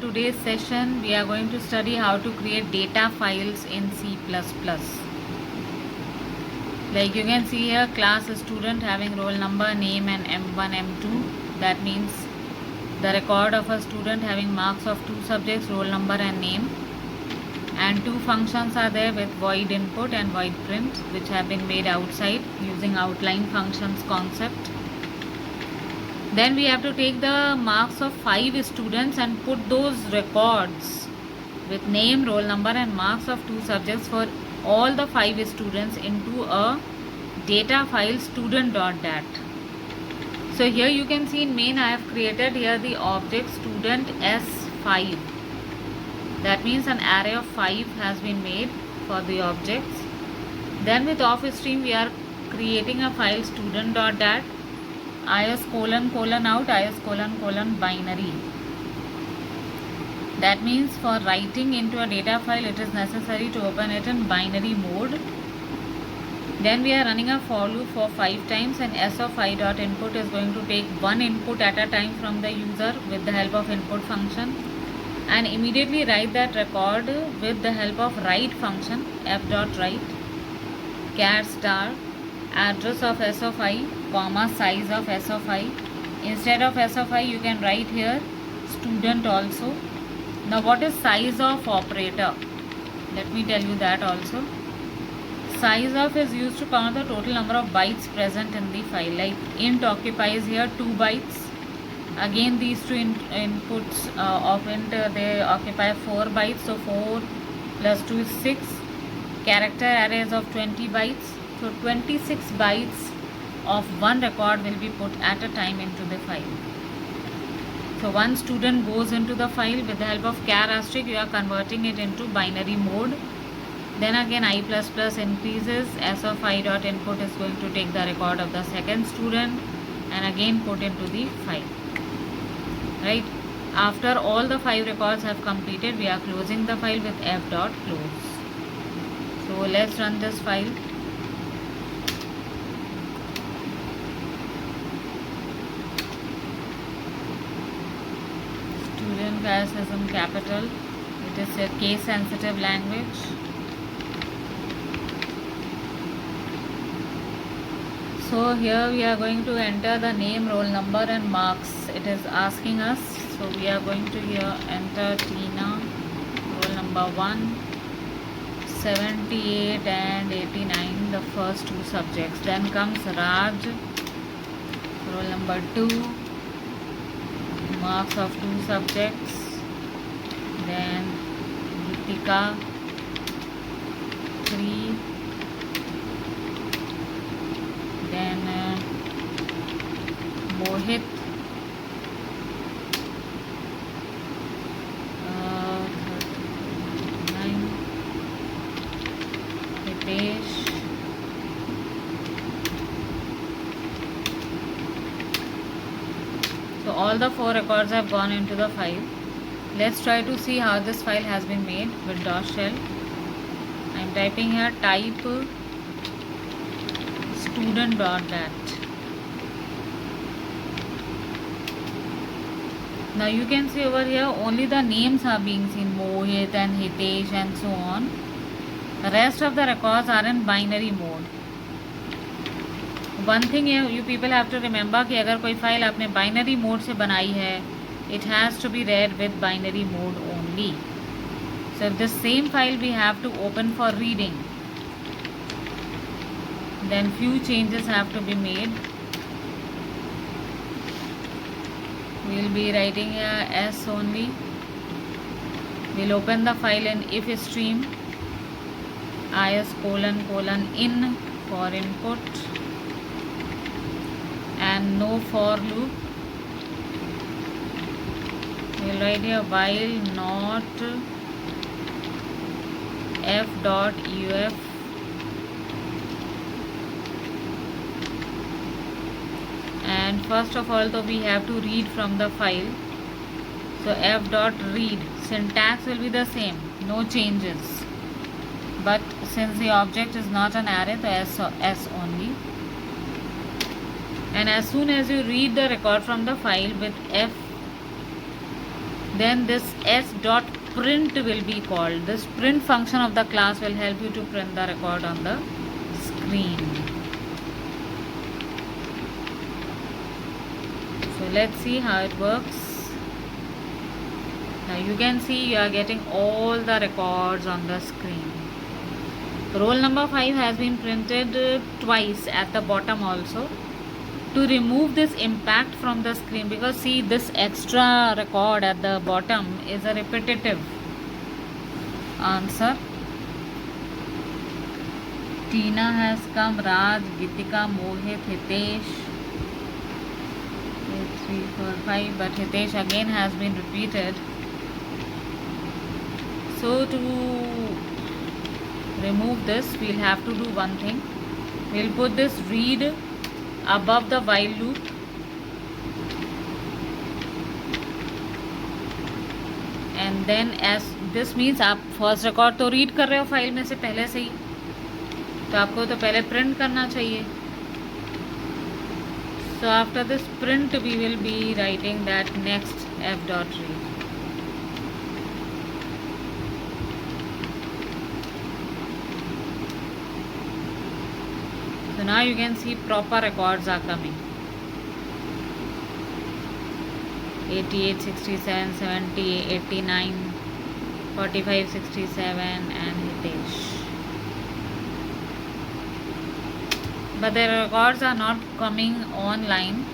today's session we are going to study how to create data files in C++. Like you can see here, class student having roll number, name and M1, M2. That means the record of a student having marks of two subjects, roll number and name. And two functions are there with void input and void print, which have been made outside using outline functions concept. Then we have to take the marks of 5 students and put those records with name, roll number and marks of 2 subjects for all the 5 students into a data file student.dat. So here you can see in main I have created here the object student S5. That means an array of 5 has been made for the objects. Then with offstream we are creating a file student.dat is : out is : binary. That means for writing into a data file it is necessary to open it in binary mode. Then we are running a for loop for 5 times, and s of I.input is going to take one input at a time from the user with the help of input function, and immediately write that record with the help of write function f.write char star address of s of I, comma size of s of I. Instead of s of I you can write here student also. Now what is size of operator? Let me tell you that also. Size of is used to count the total number of bytes present in the file. Like int occupies here 2 bytes. Again these two inputs of int they occupy 4 bytes. So 4 plus 2 is 6. Character arrays of 20 bytes. So 26 bytes of one record will be put at a time into the file. So one student goes into the file with the help of char asterisk, you are converting it into binary mode. Then again I++ increases, s of I.input is going to take the record of the second student and again put into the file. Right? After all the 5 records have completed, we are closing the file with f.close. So let's run this file. Student classism capital. It is a case sensitive language. So here we are going to enter the name, roll number and marks. It is asking us. So we are going to here enter Tina, roll number 1, 78 and 89, the first 2 subjects. Then comes Raj, roll number 2, marks of 2 subjects. Then Ritika, 3. Then Mohit, 39, Hitesh, so all the 4 records have gone into the file. Let's try to see how this file has been made with .shell. I am typing here type student.dat. Now you can see over here only the names are being seen, Mohit and Hitesh and so on. The rest of the records are in binary mode. One thing you people have to remember कि अगर कोई file आपने binary mode से बनाई है, it has to be read with binary mode only. So if this same file we have to open for reading, then few changes have to be made. We will be writing here S only. We will open the file in if stream is : in for input and no for loop. We will write here while not f.uf and first of all though we have to read from the file. So f.read, syntax will be the same, no changes, but since the object is not an array, so s only. And as soon as you read the record from the file with f Then this s.print will be called. This print function of the class will help you to print the record on the screen. So let's see how it works. Now you can see you are getting all the records on the screen. Roll number 5 has been printed twice at the bottom also. To remove this impact from the screen, because see this extra record at the bottom is a repetitive answer. Tina has come, Raj, Gitika, Mohit, Hitesh. 3, 4, 5, but Hitesh again has been repeated. So to remove this, we'll have to do one thing. We'll put this read above the while loop, and then as this means आप first record तो read कर रहे हो file में से पहले से ही, तो आपको तो पहले प्रिंट करना चाहिए. So after this print we will be writing that next f.read. So now you can see proper records are coming. 88, 67, 70, 89, 45, 67 and Hitesh. But the records are not coming online.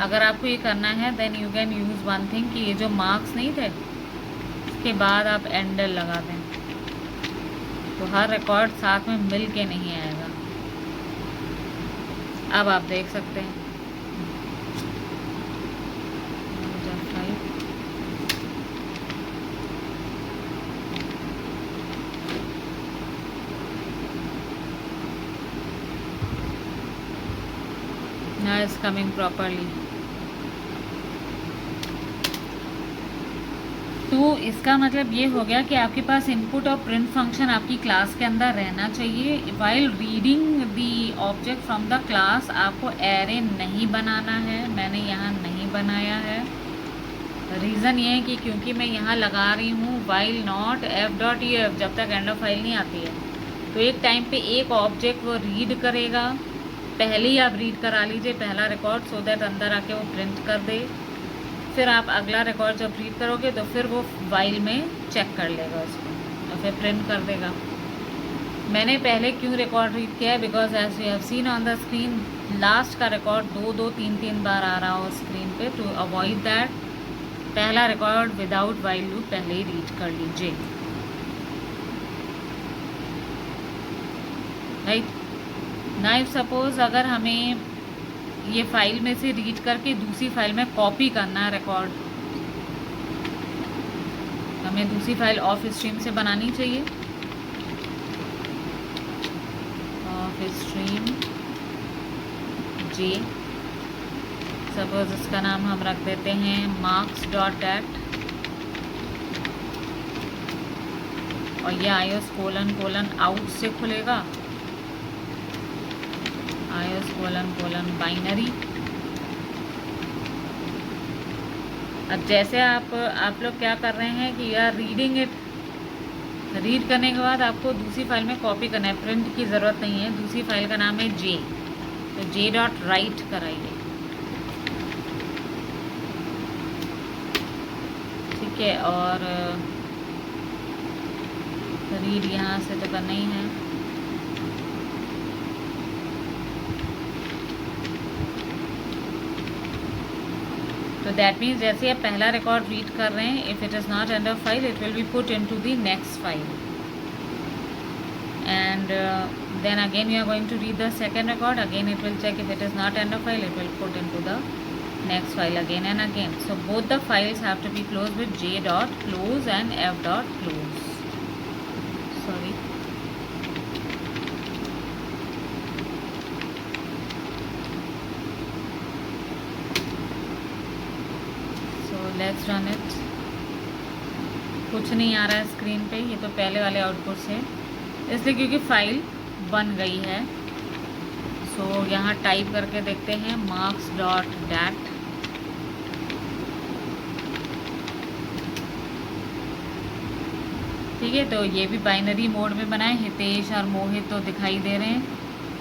अगर आपको ये करना है then you can use one thing कि ये जो marks नहीं थे इसके बाद आप एंडल लगा दें, तो हर रिकॉर्ड साथ में मिल के नहीं आएगा. अब आप देख सकते हैं. Now it's coming properly. तो इसका मतलब ये हो गया कि आपके पास इनपुट और प्रिंट फंक्शन आपकी क्लास के अंदर रहना चाहिए. While reading the object from the class आपको एरे नहीं बनाना है. मैंने यहाँ नहीं बनाया है. रीज़न ये है कि क्योंकि मैं यहाँ लगा रही हूँ वाइल नॉट f.ef जब तक एंड ऑफ फाइल नहीं आती है, तो एक टाइम पे एक ऑब्जेक्ट वो रीड करेगा. पहले ही आप रीड करा लीजिए पहला रिकॉर्ड, सो दैट अंदर आके वो प्रिंट कर दे. फिर आप अगला रिकॉर्ड जब रीड करोगे तो फिर वो वाइल में चेक कर लेगा उसको और फिर प्रिंट कर देगा. मैंने पहले क्यों रिकॉर्ड रीड किया है, because as you have seen on the screen last का रिकॉर्ड 2-2, 3-3 बार आ रहा हो स्क्रीन पे. टू अवॉइड दैट पहला रिकॉर्ड विदाउट वाइल लूप पहले ही रीड कर लीजिए. राइट. नाइफ सपोज अगर हमें ये फाइल में से रीड करके दूसरी फाइल में कॉपी करना है रिकॉर्ड, हमें दूसरी फाइल ऑफ स्ट्रीम से बनानी चाहिए. ऑफ स्ट्रीम जे, सपोज इसका नाम हम रख देते हैं marks.dat और ये ios::out से खुलेगा. ios::binary. अब जैसे आप लोग क्या कर रहे हैं कि यार रीडिंग इट, रीड करने के बाद आपको दूसरी फाइल में कॉपी करना है. प्रिंट की ज़रूरत नहीं है. दूसरी फाइल का नाम है जे, तो j.write कराइए. ठीक है. और रीड यहाँ से तो करना ही है. तो दैट मीन्स जैसे आप पहला रिकॉर्ड रीड कर रहे हैं, if it is not under file it will be put into the next file, and then again you are going to read the second record. Again it will check if it is not under file it will put into the next file again and again. So both the files have to be close with j.close and f.close. Sorry. Let's run it. कुछ नहीं आ रहा है screen पे, ये तो पहले वाले output से, इसलिए क्योंकि फाइल बन गई है. सो यहाँ टाइप करके देखते हैं marks.dat. ठीक है, तो ये भी बाइनरी मोड में बनाए, हितेश और मोहित तो दिखाई दे रहे हैं.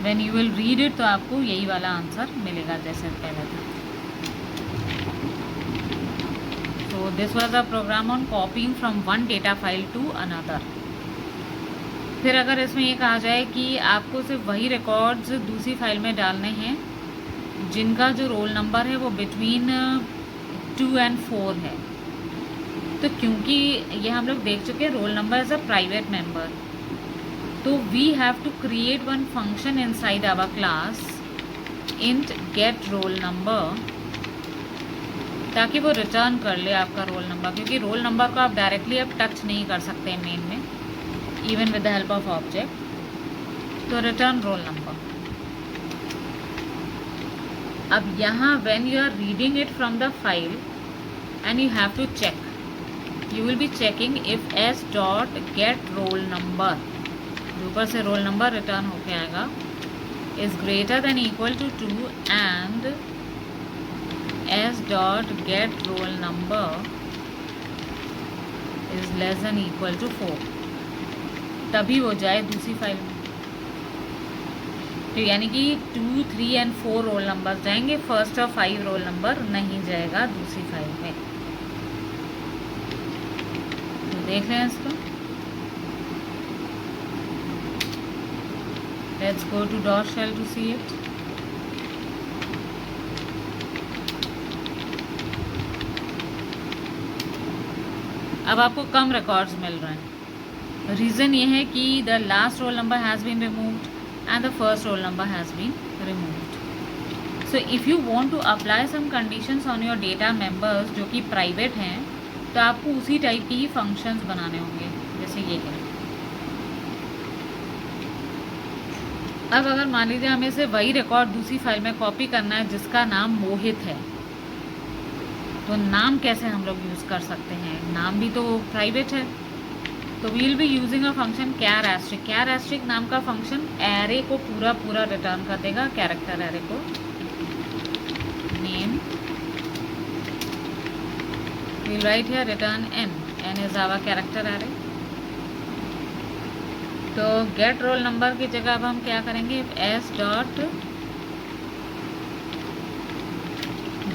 When you will read it तो आपको यही वाला आंसर मिलेगा जैसे पहले था. So this was a program on copying from one data file to another. फिर अगर इसमें ये कहा जाए कि आपको सिर्फ वही रिकॉर्ड्स दूसरी फाइल में डालने हैं जिनका जो रोल नंबर है वो बिटवीन 2 and 4 है. तो क्योंकि ये हम लोग देख चुके हैं roll number as a private member, तो we have to create one function inside our class int get roll number, ताकि वो रिटर्न कर ले आपका रोल नंबर, क्योंकि रोल नंबर को आप डायरेक्टली अब टच नहीं कर सकते मेन में, even with the help of object. तो रिटर्न रोल नंबर. अब यहाँ when you are reading it from the file and you have to check, you will be checking if S dot get roll number, जो ऊपर से roll number return होके आएगा, is greater than equal to 2 and s dot get roll number is less than equal to 4, तभी वो जाए दूसरी file में. तो यानी कि 2, 3 and 4 रोल नंबर जाएंगे, फर्स्ट और 5 रोल नंबर नहीं जाएगा दूसरी फाइल में. तो देख लें इसको. Let's go to dot shell to see it. अब आपको कम रिकॉर्ड्स मिल रहे हैं. रीज़न ये है कि the last roll number has been removed and the first roll number has been removed. So if you want to apply some conditions on your data members जो कि private हैं, तो आपको उसी टाइप की ही फंक्शंस बनाने होंगे जैसे ये है. अब अगर मान लीजिए हमें से वही रिकॉर्ड दूसरी फाइल में कॉपी करना है जिसका नाम मोहित है, तो नाम कैसे हम लोग यूज़ कर सकते हैं? नाम भी तो प्राइवेट है. तो we will be using a function char asterisk. Char asterisk नाम का फंक्शन एरे को पूरा रिटर्न कर देगा, कैरेक्टर एरे को. Name we will write here return n is our character array. तो गेट रोल नंबर की जगह अब हम क्या करेंगे, एस डॉट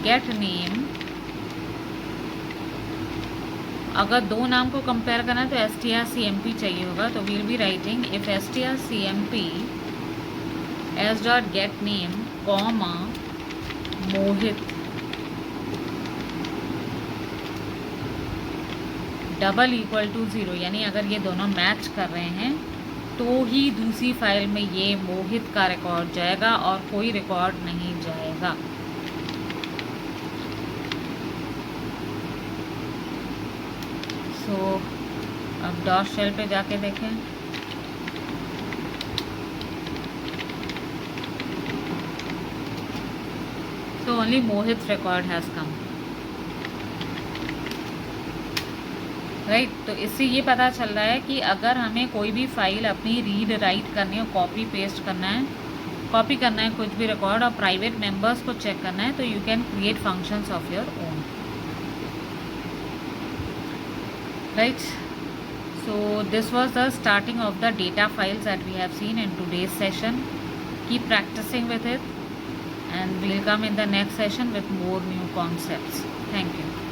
गेट नेम. अगर दो नाम को कंपेयर करना है तो strcmp चाहिए होगा, तो we'll be writing if strcmp S dot get name comma Mohit double equal to 0. यानी अगर ये दोनों मैच कर रहे हैं तो ही दूसरी फाइल में ये मोहित का रिकॉर्ड जाएगा और कोई रिकॉर्ड नहीं जाएगा. तो अब डॉट शेल पे जाके देखें. तो only Mohit record has come, right. तो इससे ये पता चल रहा है कि अगर हमें कोई भी फाइल अपनी रीड राइट करनी है, कॉपी पेस्ट करना है, कॉपी करना है कुछ भी रिकॉर्ड और प्राइवेट मेंबर्स को चेक करना है, तो you can create functions of your own, right. So this was the starting of the data files that we have seen in today's session. Keep practicing with it and we'll come in the next session with more new concepts. Thank you.